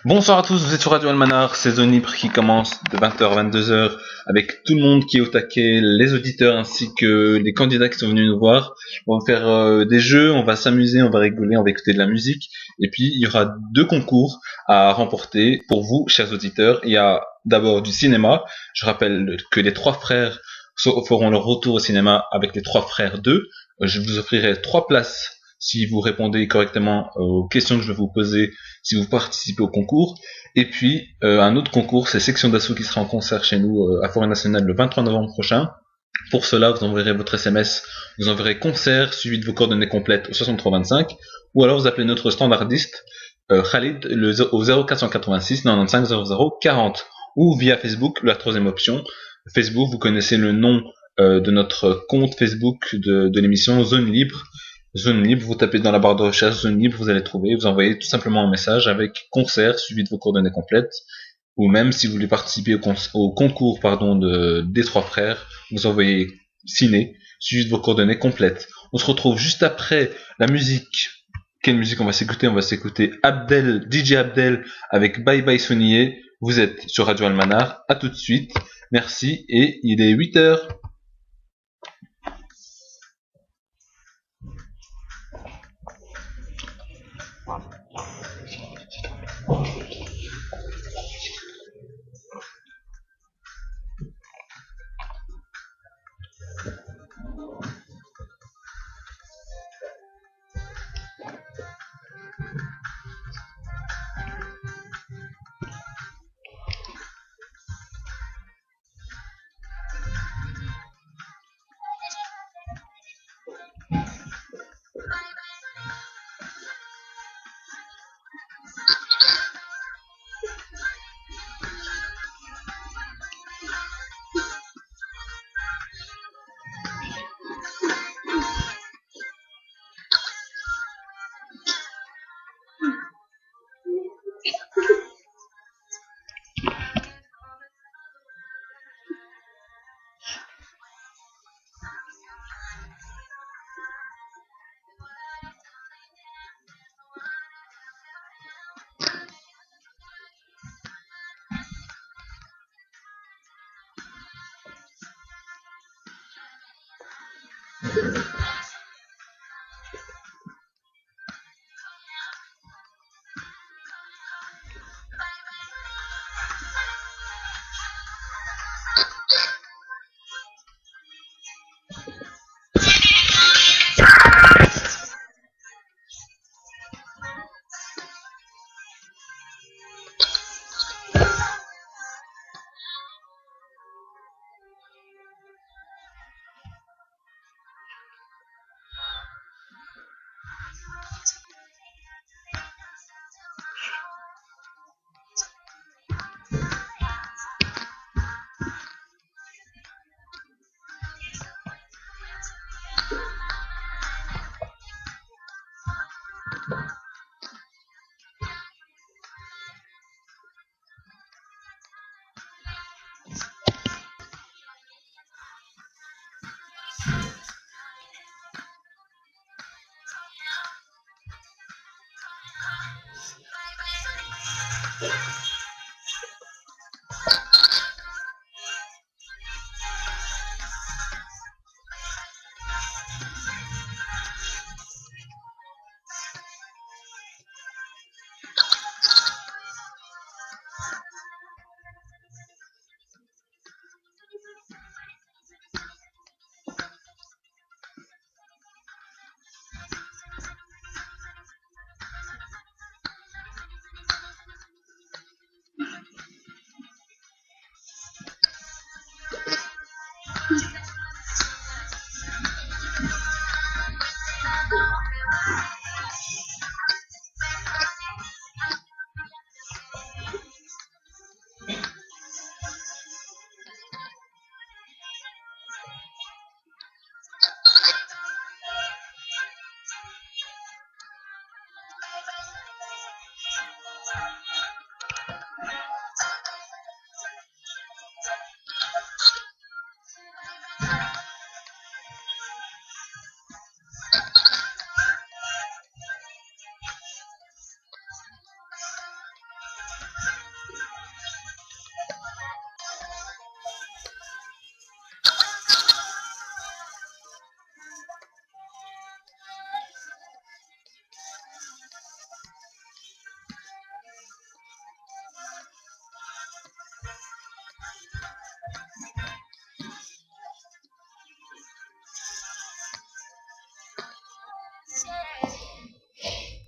Bonsoir à tous, vous êtes sur Radio Almanar, saison libre qui commence de 20h à 22h avec tout le monde qui est au taquet, les auditeurs ainsi que les candidats qui sont venus nous voir. On va faire des jeux, on va s'amuser, on va rigoler, on va écouter de la musique et puis il y aura deux concours à remporter pour vous, chers auditeurs. Il y a d'abord du cinéma, je rappelle que les trois frères feront leur retour au cinéma avec les trois frères 2. Je vous offrirai 3 places si vous répondez correctement aux questions que je vais vous poser si vous participez au concours. Et puis un autre concours, c'est Section d'Assaut qui sera en concert chez nous à Forêt Nationale le 23 novembre prochain. Pour cela, vous enverrez votre SMS, vous enverrez concert suivi de vos coordonnées complètes au 6325 ou alors vous appelez notre standardiste Khalid au 0486 95 00 40 ou via Facebook, la troisième option. Facebook, vous connaissez le nom de notre compte Facebook de l'émission Zone Libre. Zone Libre, vous tapez dans la barre de recherche Zone Libre, vous allez trouver, vous envoyez tout simplement un message avec concert suivi de vos coordonnées complètes, ou même si vous voulez participer au concours des trois frères, vous envoyez ciné suivi de vos coordonnées complètes. On se retrouve juste après la musique. Quelle musique on va s'écouter? On va s'écouter DJ Abdel avec Bye Bye Sonier. Vous êtes sur Radio Almanar, à tout de suite, merci et il est 8h.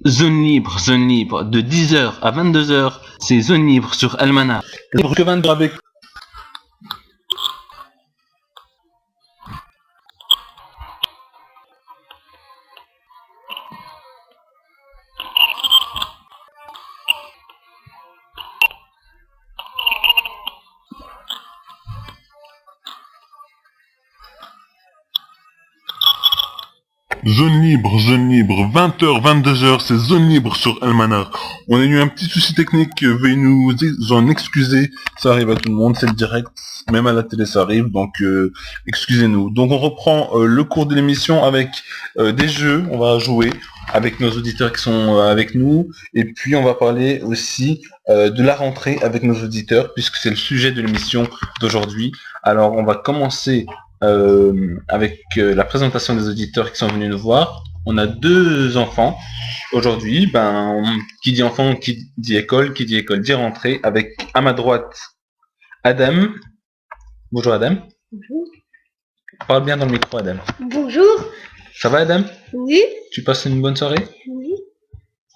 Zone libre, de 10h à 22h, c'est Zone libre sur Almanar. Libre que 22 avec... Zone libre, 20h, 22h, c'est zone libre sur Almanar. On a eu un petit souci technique, veuillez nous en excuser, ça arrive à tout le monde, c'est le direct, même à la télé ça arrive, donc excusez-nous. Donc on reprend le cours de l'émission avec des jeux, on va jouer avec nos auditeurs qui sont avec nous, et puis on va parler aussi de la rentrée avec nos auditeurs, puisque c'est le sujet de l'émission d'aujourd'hui. Alors on va commencer avec la présentation des auditeurs qui sont venus nous voir. On a 2 enfants aujourd'hui. Qui dit enfant, qui dit école dit rentrée. Avec à ma droite Adam. Bonjour Adam. Bonjour. Parle bien dans le micro Adam. Bonjour. Ça va Adam? Oui. Tu passes une bonne soirée? Oui.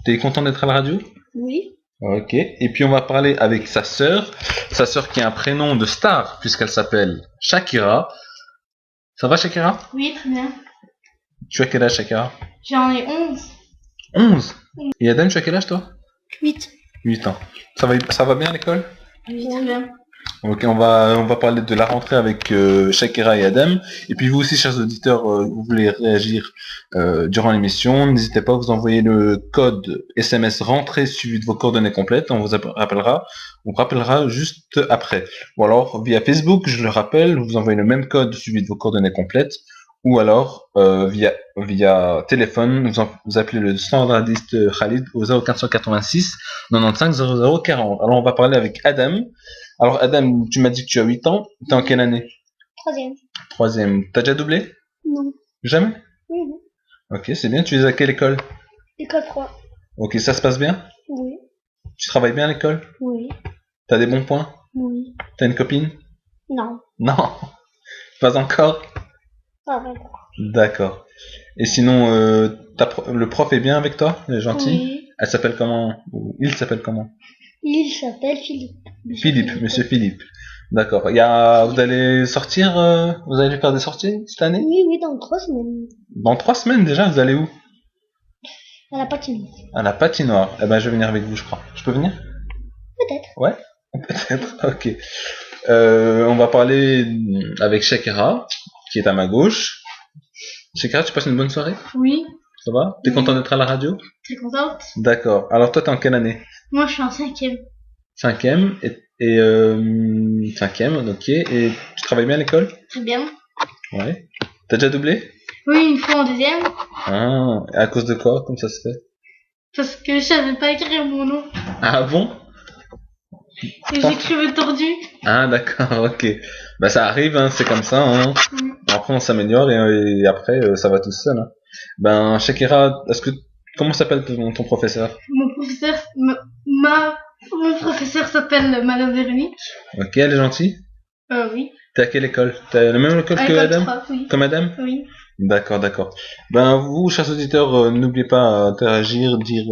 T'es content d'être à la radio? Oui. Ok. Et puis on va parler avec sa sœur qui a un prénom de star puisqu'elle s'appelle Shakira. Ça va Shakira? Oui, très bien. Tu as quel âge Shakira? J'en ai 11. 11. Et Adam, tu as quel âge toi? 8. 8 ans. Ça va bien à l'école? Oui, très bien. Ok, on va parler de la rentrée avec Shakira et Adam. Et puis vous aussi, chers auditeurs, vous voulez réagir durant l'émission, n'hésitez pas à vous envoyer le code SMS rentrée suivi de vos coordonnées complètes. On vous rappellera juste après. Ou alors via Facebook, je le rappelle, vous envoyez le même code suivi de vos coordonnées complètes. Ou alors via téléphone, vous appelez le standardiste Khalid au 0486 95 00 40. Alors on va parler avec Adam. Alors Adam, tu m'as dit que tu as 8 ans. T'es en quelle année? 3e. 3e. T'as déjà doublé? Non. Jamais? Oui. Ok, c'est bien. Tu es à quelle école? École 3. Ok, ça se passe bien? Oui. Tu travailles bien à l'école? Oui. T'as des bons points? Oui. T'as une copine? Non. Non. Pas encore? Pas vraiment. D'accord. Et sinon, le prof est bien avec toi? Il est gentil? Oui. Elle s'appelle comment? Ou il s'appelle comment? Il s'appelle Philippe. Monsieur Philippe. D'accord. Vous allez sortir, vous allez faire des sorties cette année? Oui, dans 3 semaines. Dans 3 semaines déjà, vous allez où? À la patinoire. À la patinoire. Eh ben, je vais venir avec vous, je crois. Je peux venir? Peut-être. Ouais? Peut-être. Ok. On va parler avec Shakira, qui est à ma gauche. Shakira, tu passes une bonne soirée? Oui. Ça va? T'es content d'être à la radio? Très contente. D'accord. Alors toi, t'es en quelle année? Moi, je suis en 5e. 5e. Et 5e, ok. Et tu travailles bien à l'école? Très bien. Ouais. T'as déjà doublé? Oui, une fois en 2e. Ah, et à cause de quoi? Comme ça se fait? Parce que je savais pas écrire mon nom. Ah bon? Et j'écrivais tordu. Ah d'accord, ok. Bah ça arrive, hein, c'est comme ça. Hein. Après on s'améliore et après ça va tout seul. Hein. Ben Shakira, comment s'appelle ton professeur? Mon professeur s'appelle Madame Véronique. Ok, elle est gentille? Oui. T'es à quelle école? T'as la même école que Adam? 3, oui. Comme Adam? Oui. D'accord. Ben vous, chers auditeurs, n'oubliez pas d'interagir, dire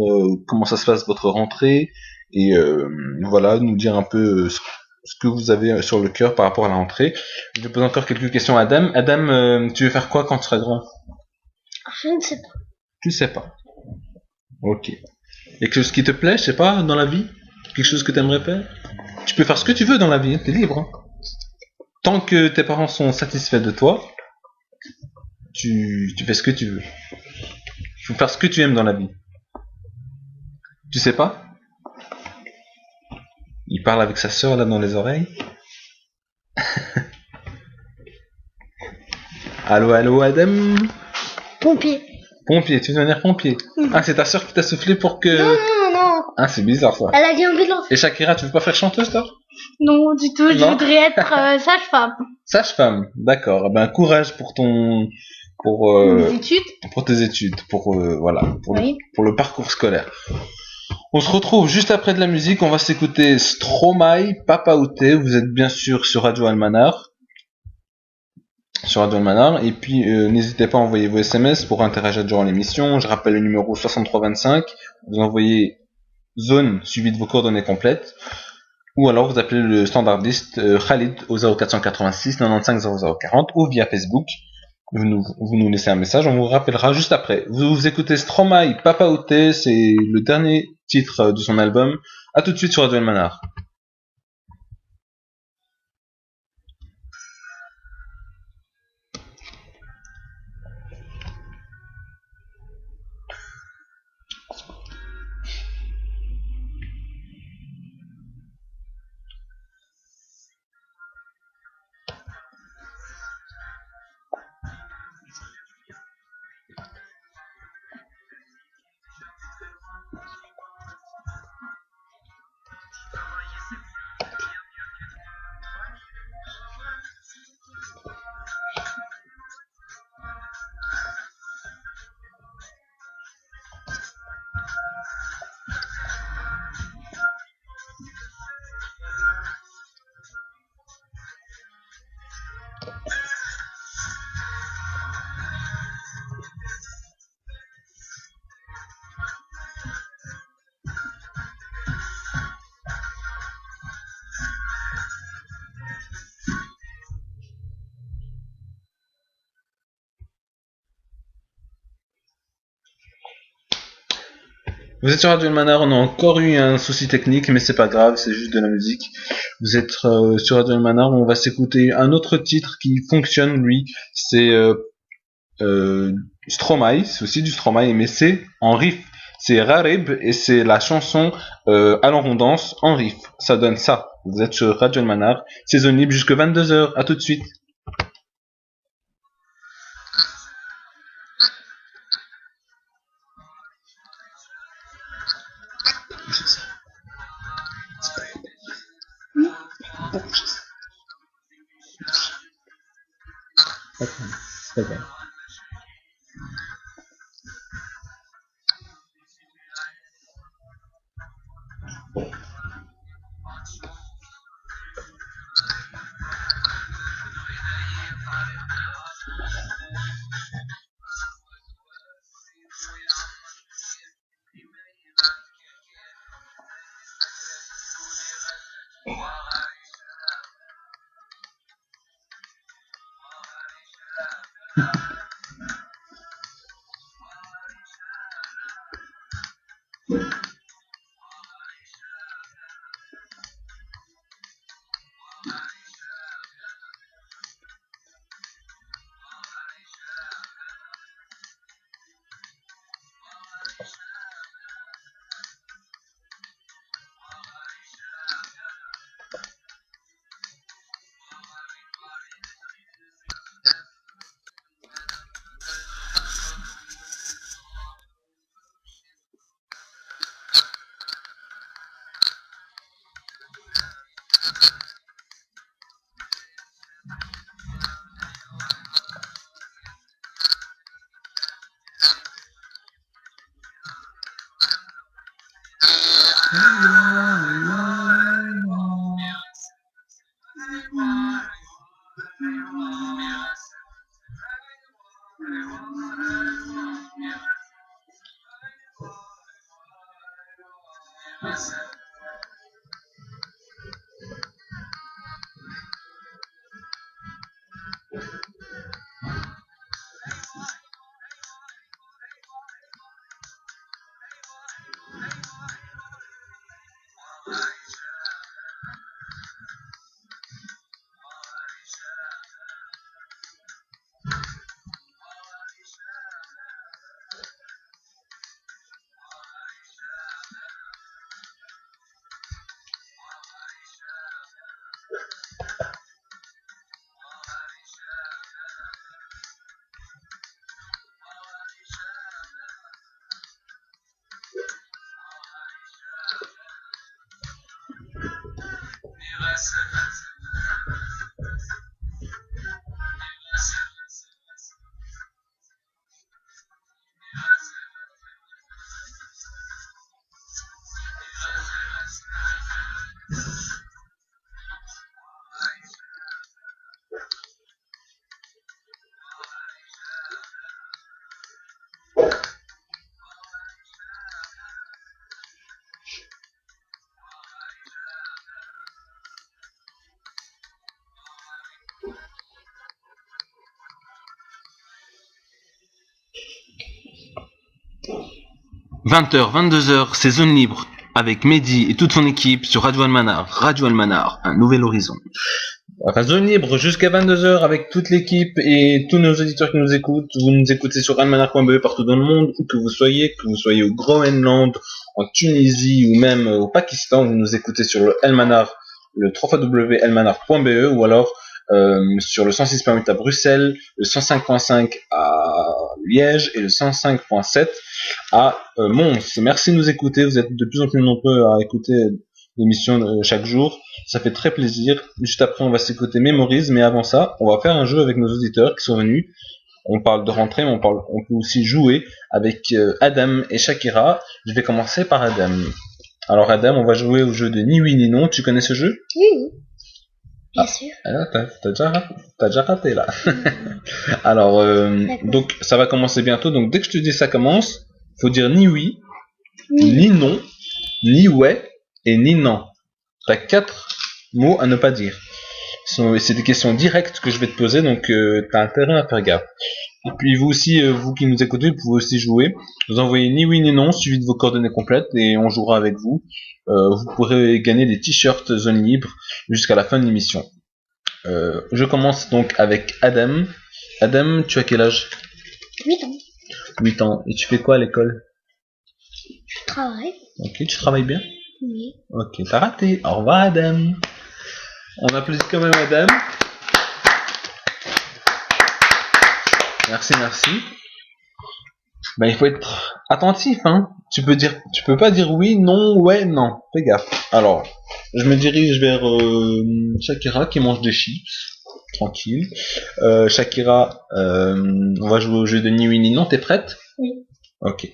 comment ça se passe votre rentrée et voilà, nous dire un peu ce que vous avez sur le cœur par rapport à la rentrée. Je pose encore quelques questions à Adam. Adam, tu veux faire quoi quand tu seras grand? Je ne sais pas. Tu sais pas. Ok. Et quelque chose qui te plaît, je sais pas, dans la vie? Quelque chose que tu aimerais faire? Tu peux faire ce que tu veux dans la vie, t'es libre. Hein. Tant que tes parents sont satisfaits de toi, tu fais ce que tu veux. Il faut faire ce que tu aimes dans la vie. Tu sais pas? Il parle avec sa sœur là dans les oreilles. Allô Adam? Pompier. Pompier, tu veux devenir pompier? Ah, c'est ta sœur qui t'a soufflé pour que... Non. Ah, c'est bizarre ça. Elle a dit ambulance. Et Shakira, tu veux pas faire chanteuse toi? Non, du tout, je Non. voudrais être sage-femme. Sage-femme, d'accord. Ben courage pour Mes études. pour tes études, voilà, Oui. pour le parcours scolaire. On se retrouve juste après de la musique. On va s'écouter Stromae, Papa Outé. Vous êtes bien sûr sur Radio Almanar. sur Radio Almanar. Et puis n'hésitez pas à envoyer vos SMS pour interagir durant l'émission. Je rappelle le numéro 6325. Vous envoyez zone suivi de vos coordonnées complètes. Ou alors vous appelez le standardiste Khalid au 0486 95 0040 ou via Facebook. Vous nous laissez un message, on vous rappellera juste après. Vous écoutez Stromae, Papa Outé, c'est le dernier titre de son album. A tout de suite sur Radio Almanar. Vous êtes sur Radio Almanar, on a encore eu un souci technique, mais c'est pas grave, c'est juste de la musique. Vous êtes sur Radio Almanar, on va s'écouter un autre titre qui fonctionne, lui, c'est Stromae, c'est aussi du Stromae, mais c'est en riff. C'est Rareb et c'est la chanson Allons on danse en riff. Ça donne ça. Vous êtes sur Radio Almanar, saison libre jusque 22h. À tout de suite. Okay. 20h, 22h, c'est zone libre avec Mehdi et toute son équipe sur Radio Almanar. Radio Almanar, un nouvel horizon. Enfin, zone libre jusqu'à 22h avec toute l'équipe et tous nos auditeurs qui nous écoutent. Vous nous écoutez sur almanar.be partout dans le monde, où que vous soyez au Groenland, en Tunisie ou même au Pakistan, vous nous écoutez sur le Almanar, le www.almanar.be ou alors sur le 106.8 à Bruxelles, le 105.5 à Liège et le 105.7 à Mons. Merci de nous écouter, vous êtes de plus en plus nombreux à écouter l'émission chaque jour, ça fait très plaisir. Juste après on va s'écouter Memories, mais avant ça on va faire un jeu avec nos auditeurs qui sont venus. On parle de rentrée, mais on peut aussi jouer avec Adam et Shakira. Je vais commencer par Adam. Alors Adam, on va jouer au jeu de ni oui ni non. Tu connais ce jeu? Oui, bien sûr. Alors, t'as déjà raté là. Alors, donc ça va commencer bientôt. Donc dès que je te dis ça commence, faut dire ni oui, ni non, ni ouais et ni non. T'as 4 mots à ne pas dire. C'est des questions directes que je vais te poser, donc t'as intérêt à faire gaffe. Et puis vous aussi, vous qui nous écoutez, vous pouvez aussi jouer. Vous envoyez ni oui ni non, suivi de vos coordonnées complètes, et on jouera avec vous. Vous pourrez gagner des t-shirts zone libre jusqu'à la fin de l'émission. Je commence donc avec Adam. Adam, tu as quel âge? 8 ans. 8 ans. Et tu fais quoi à l'école? Je travaille. Ok, tu travailles bien? Oui. Ok, t'as raté. Au revoir Adam. On applaudit quand même Adam. Merci. Ben, il faut être attentif, hein. Tu peux pas dire oui, non, ouais, non. Fais gaffe. Alors, je me dirige vers Shakira qui mange des chips. Tranquille. Shakira, on va jouer au jeu de ni oui ni non. T'es prête? Oui. Ok.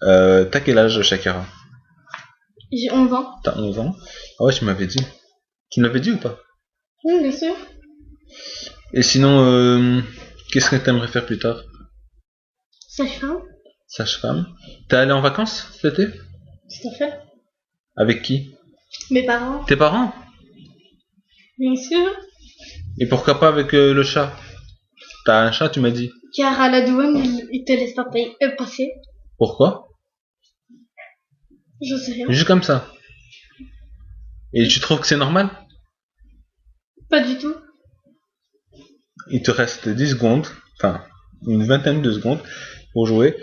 T'as quel âge, Shakira? J'ai 11 ans. T'as 11 ans? Ah ouais, tu m'avais dit. Tu me l'avais dit ou pas? Oui, bien sûr. Et sinon, qu'est-ce que t'aimerais faire plus tard? Sage-femme. Sage-femme. T'es allé en vacances cet été? Tout à fait. Avec qui? Mes parents. Tes parents? Bien sûr. Et pourquoi pas avec le chat? T'as un chat, tu m'as dit. Car à la douane, ils te laissent pas passer. Pourquoi? Je sais rien. Juste comme ça. Et tu trouves que c'est normal? Pas du tout. Il te reste 10 secondes, enfin une vingtaine de secondes pour jouer.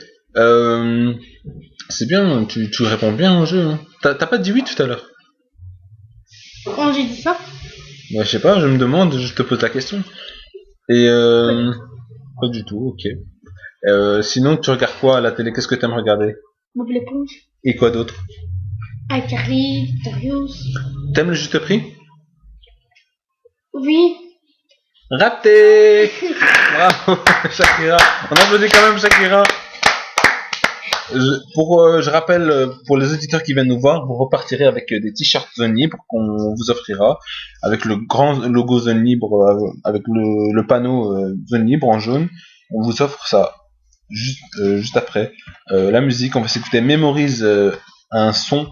C'est bien, tu réponds bien au jeu. Hein. T'as pas dit oui tout à l'heure? Quand j'ai dit ça? Bah, je sais pas, je me demande, je te pose la question. Et pas du tout, ok. Sinon, tu regardes quoi à la télé? Qu'est-ce que t'aimes regarder? Bob l'éponge. Et quoi d'autre? iCarly, Victorious. T'aimes le juste prix? Oui. Raté. Bravo, Shakira. On applaudit quand même Shakira. Je rappelle, pour les auditeurs qui viennent nous voir, vous repartirez avec des t-shirts Zone Libre qu'on vous offrira, avec le grand logo Zone Libre, avec le panneau Zone Libre en jaune. On vous offre ça juste après. La musique, on va s'écouter Memories, un son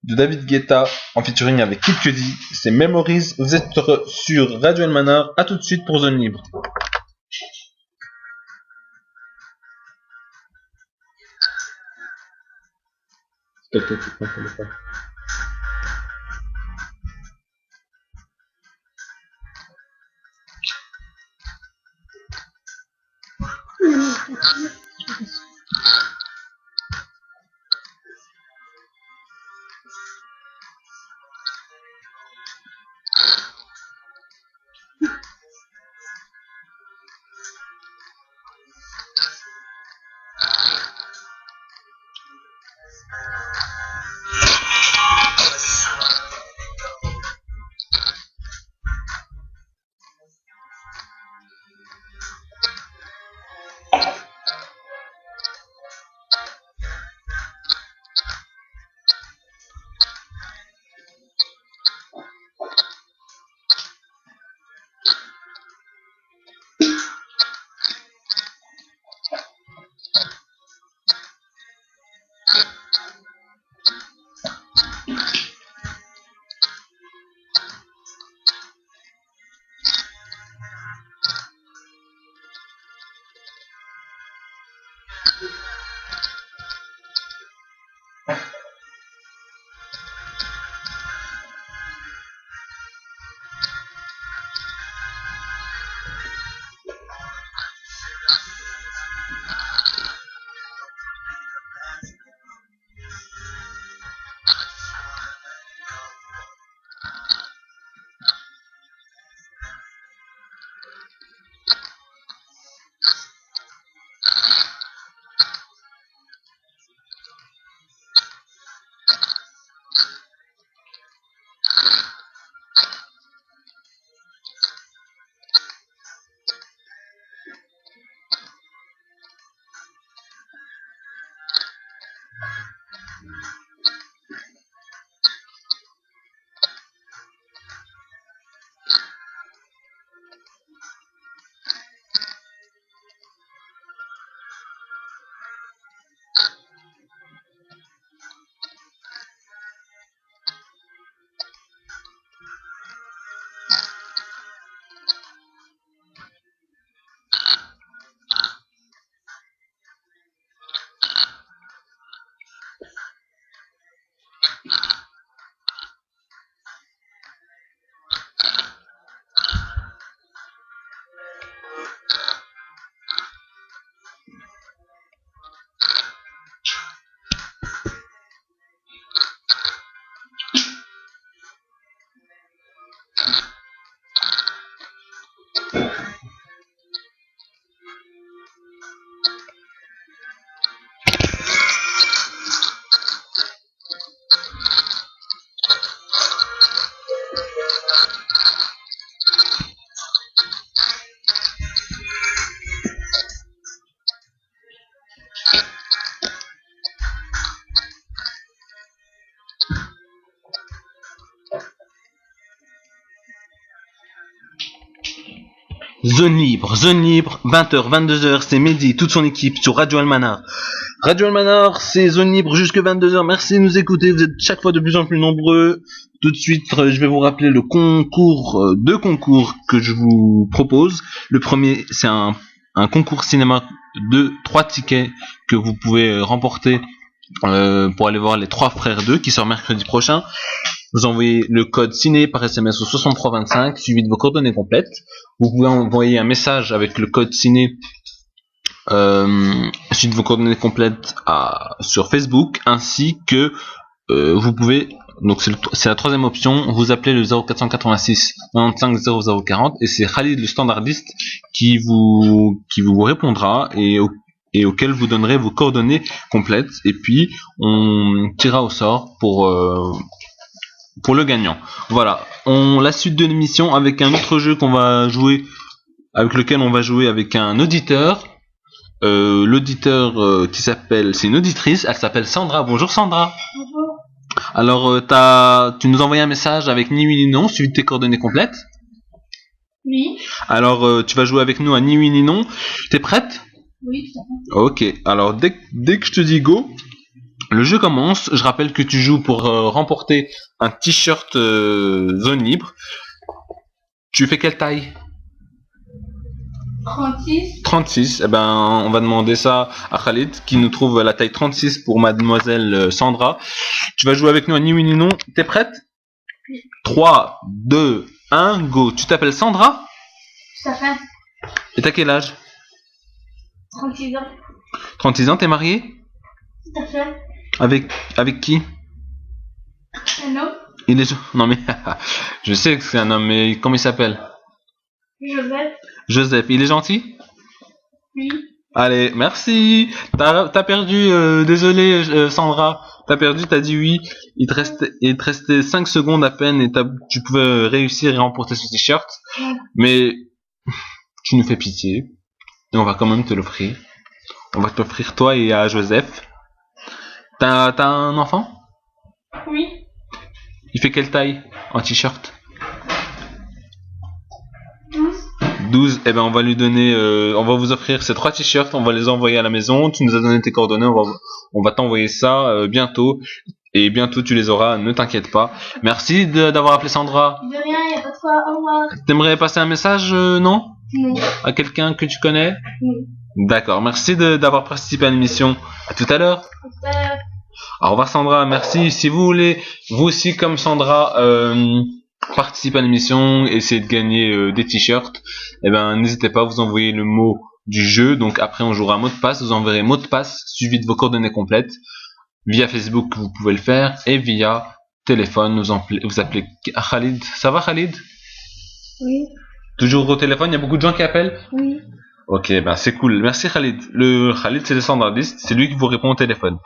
de David Guetta en featuring avec Kid Cudi. C'est Memories, vous êtes sur Radio Almanar. À tout de suite pour Zone Libre. Quelqu'un qui prend le téléphone. Zone libre, 20h, 22h, c'est Mehdi, toute son équipe sur Radio Almanar. Radio Almanar, c'est zone libre jusque 22h. Merci de nous écouter, vous êtes chaque fois de plus en plus nombreux. Tout de suite, je vais vous rappeler le concours, deux concours que je vous propose. Le premier, c'est un concours cinéma de 3 tickets que vous pouvez remporter pour aller voir Les Trois Frères 2 qui sort mercredi prochain. Vous envoyez le code ciné par SMS au 6325 suivi de vos coordonnées complètes. Vous pouvez envoyer un message avec le code ciné suivi de vos coordonnées complètes sur Facebook, ainsi que vous pouvez, donc c'est la troisième option, vous appelez le 0486 95 0040 et c'est Khalid le standardiste qui vous répondra et auquel vous donnerez vos coordonnées complètes, et puis on tirera au sort pour le gagnant. Voilà, la suite de l'émission avec un autre jeu avec lequel on va jouer avec un auditeur. L'auditeur qui s'appelle, c'est une auditrice, elle s'appelle Sandra. Bonjour Sandra. Bonjour. Alors tu nous as envoyé un message avec ni oui ni non suivi de tes coordonnées complètes. Oui. Alors tu vas jouer avec nous à ni oui ni non. T'es prête? Oui, tout à fait. Ok, alors dès que je te dis go, le jeu commence. Je rappelle que tu joues pour remporter un t-shirt zone libre. Tu fais quelle taille? 36. 36. Eh ben, on va demander ça à Khalid qui nous trouve la taille 36 pour mademoiselle Sandra. Tu vas jouer avec nous à ni oui ni non. T'es prête? 3, 2, 1, go. Tu t'appelles Sandra? Tout à fait. Et t'as quel âge? 36 ans. 36 ans, t'es marié? Tout à fait. Avec qui? Un homme. Il est... Non mais... je sais que c'est un homme, mais comment il s'appelle? Joseph. Joseph. Il est gentil? Oui. Allez, merci. T'as perdu, désolé Sandra. T'as perdu, t'as dit oui. Il te restait 5 secondes à peine et tu pouvais réussir et remporter ce t-shirt. Ouais. Mais tu nous fais pitié. Et on va quand même te l'offrir. On va t'offrir toi et à Joseph. T'as un enfant? Oui. Il fait quelle taille en t-shirt? 12. 12. Eh ben on va lui donner, on va vous offrir ces 3 t-shirts, on va les envoyer à la maison. Tu nous as donné tes coordonnées, on va t'envoyer ça bientôt. Et bientôt tu les auras, ne t'inquiète pas. Merci d'avoir appelé Sandra. De rien, y a pas de quoi. Au revoir. T'aimerais passer un message, non? Non. À quelqu'un que tu connais? Non. D'accord, merci d'avoir participé à l'émission. À tout à l'heure. Tout à l'heure. Au revoir Sandra, merci. Si vous voulez, vous aussi comme Sandra, participer à l'émission, essayer de gagner des t-shirts, eh ben n'hésitez pas à vous envoyer le mot du jeu. Donc après on jouera mot de passe, vous enverrez mot de passe suivi de vos coordonnées complètes. Via Facebook vous pouvez le faire et via téléphone vous appelez Khalid. Ça va Khalid? Oui. Toujours au téléphone, il y a beaucoup de gens qui appellent? Oui. Ok, ben c'est cool. Merci Khalid. Le Khalid, c'est le standardiste. C'est lui qui vous répond au téléphone.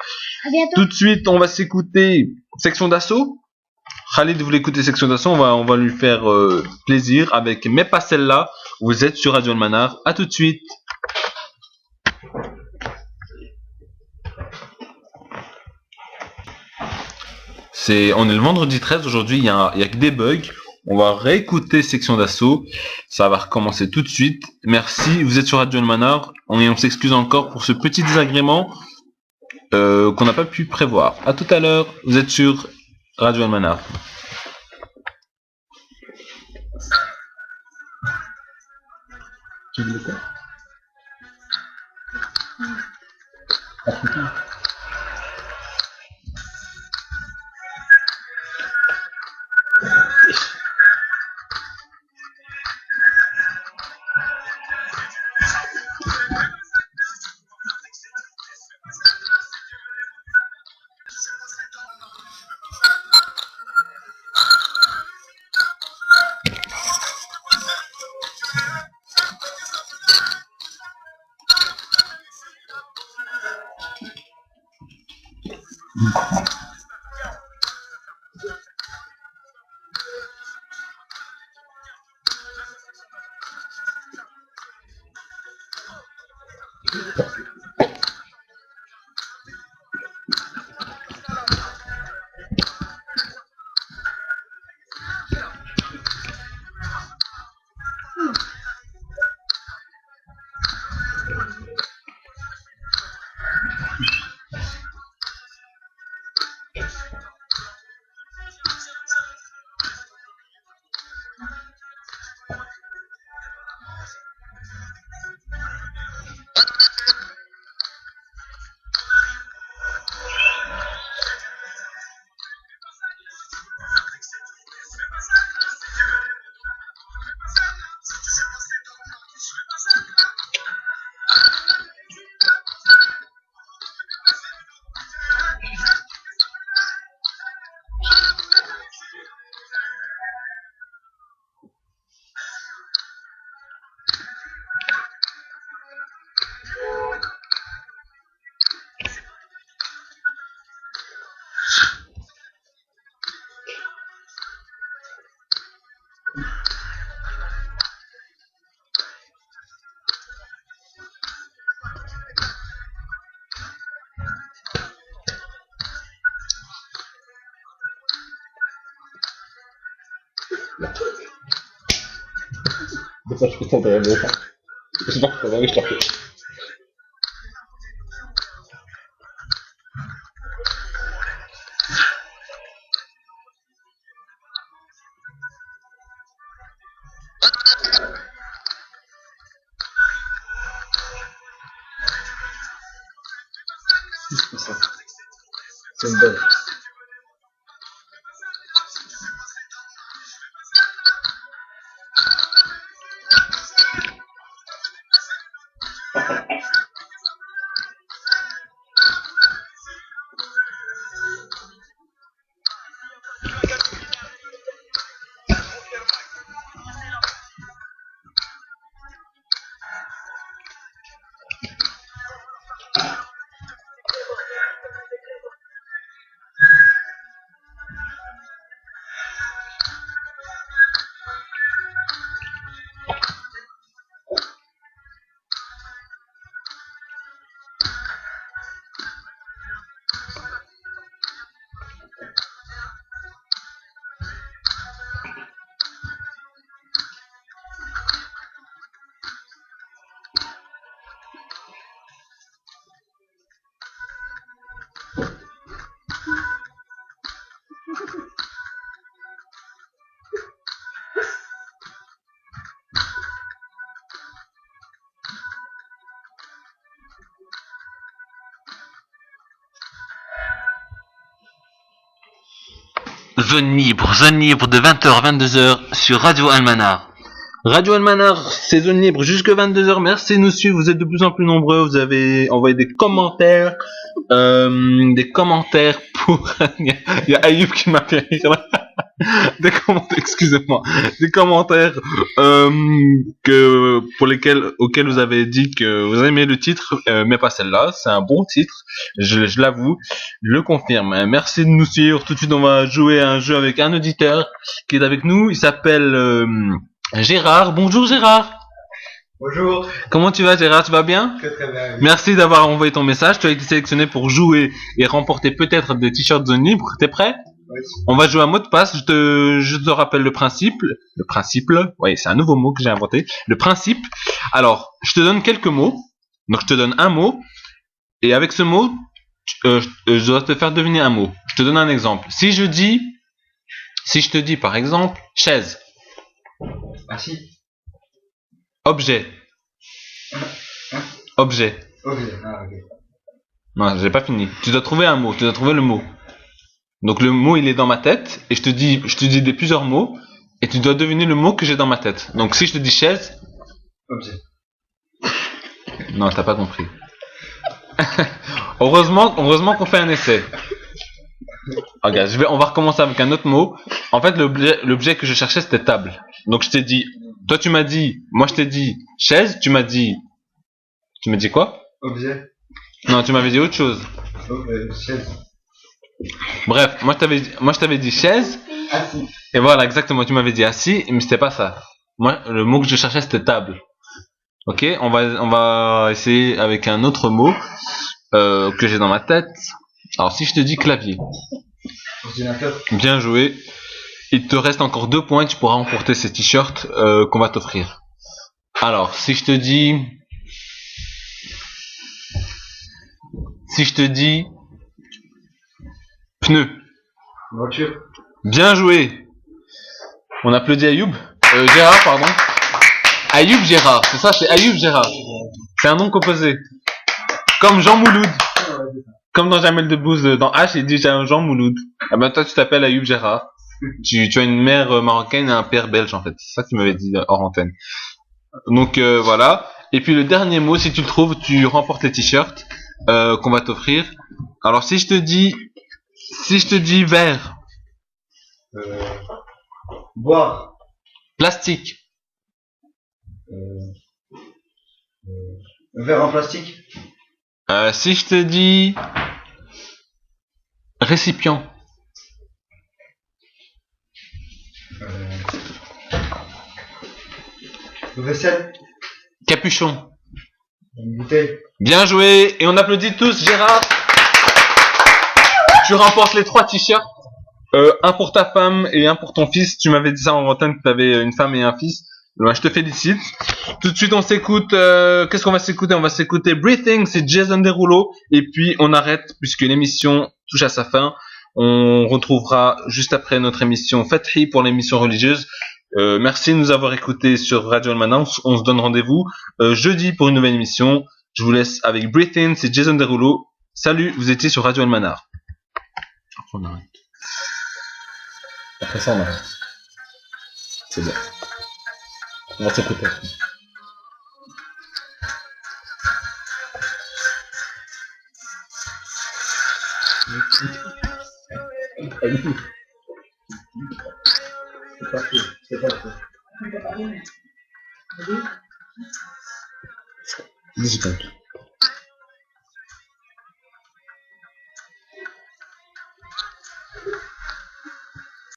À bientôt. Tout de suite, on va s'écouter Section d'Assaut. Khalid voulait écouter Section d'Assaut. On va lui faire plaisir avec Mais pas celle-là. Vous êtes sur Radio Almanar. À tout de suite. On est le vendredi 13 aujourd'hui. Il y a que des bugs. On va réécouter Section d'Assaut. Ça va recommencer tout de suite. Merci. Vous êtes sur Radio Almanar. On s'excuse encore pour ce petit désagrément qu'on n'a pas pu prévoir. À tout à l'heure. Vous êtes sur Radio Almanar. Tu veux quoi? Ça, je peux t'envoyer un mot. Je m'en fais, je t'en fais. C'est une bonne. Zone libre de 20h à 22h sur Radio Almanar. Radio Almanar, c'est zone libre jusque 22h. Merci de nous suivre, vous êtes de plus en plus nombreux. Vous avez envoyé des commentaires pour... Il y a Ayoub qui m'a fait rire là. excusez-moi, des commentaires auxquels vous avez dit que vous aimez le titre, mais pas celle-là. C'est un bon titre, je l'avoue, je le confirme. Merci de nous suivre. Tout de suite, on va jouer à un jeu avec un auditeur qui est avec nous. Il s'appelle Gérard. Bonjour Gérard. Bonjour. Comment tu vas Gérard? Tu vas bien? Très très bien. Merci d'avoir envoyé ton message. Tu as été sélectionné pour jouer et remporter peut-être des t-shirts Zone Libre. T'es prêt? Oui. On va jouer à mot de passe. Je te rappelle le principe. Le principe, oui, c'est un nouveau mot que j'ai inventé. Le principe. Alors, je te donne quelques mots. Donc, je te donne un mot. Et avec ce mot, je dois te faire deviner un mot. Je te donne un exemple. Si je te dis par exemple, chaise. Assis. Objet. Objet. Ok. Ah, ok. Non, j'ai pas fini. Tu dois trouver un mot. Tu dois trouver le mot. Donc le mot il est dans ma tête et je te dis plusieurs mots et tu dois deviner le mot que j'ai dans ma tête. Donc si je te dis chaise, Objet. non t'as pas compris. heureusement qu'on fait un essai. Regarde, on va recommencer avec un autre mot. En fait l'objet que je cherchais c'était table. Donc je t'ai dit, toi tu m'as dit, moi je t'ai dit chaise, tu m'as dit quoi? Objet. Non, tu m'avais dit autre chose. Chaise. Bref, moi je t'avais dit chaise. Assis. Et voilà, exactement, tu m'avais dit assis, mais c'était pas ça. Moi, le mot que je cherchais, c'était table. Ok, on va essayer avec un autre mot que j'ai dans ma tête. Alors, si je te dis clavier. Ordinateur. Bien joué. Il te reste encore 2 points, tu pourras emporter ces t-shirts qu'on va t'offrir. Alors, si je te dis pneu. Voiture. Bien joué. On applaudit Ayoub. Gérard, pardon. Ayoub Gérard. C'est ça, c'est Ayoub Gérard. C'est un nom composé. Comme Jean Mouloud. Comme dans Jamel Debbouze, dans H, il dit Jean Mouloud. Ah ben toi, tu t'appelles Ayoub Gérard. Tu as une mère marocaine et un père belge, en fait. C'est ça que tu m'avais dit hors antenne. Donc, voilà. Et puis le dernier mot, si tu le trouves, tu remportes les t-shirts qu'on va t'offrir. Alors, si je te dis verre. Boire. Plastique. Verre en plastique. Si je te dis récipient. Vaisselle. Capuchon. Une bouteille. Bien joué. Et on applaudit tous Gérard. Tu remportes les 3 t-shirts. Un pour ta femme et un pour ton fils. Tu m'avais dit ça en antenne que tu avais une femme et un fils. Ben, je te félicite. Tout de suite on s'écoute. Qu'est-ce qu'on va s'écouter? On va s'écouter Breathing, c'est Jason Derulo. Et puis on arrête puisque l'émission touche à sa fin. On retrouvera juste après notre émission Fathi pour l'émission religieuse. Merci de nous avoir écoutés sur Radio Almanar. On se donne rendez-vous jeudi pour une nouvelle émission. Je vous laisse avec Breathing, c'est Jason Derulo. Salut, vous étiez sur Radio Almanar. Après on arrête. Après ça on arrête. C'est bien. On va s'écouter après. C'est parti. C'est parti. Musical.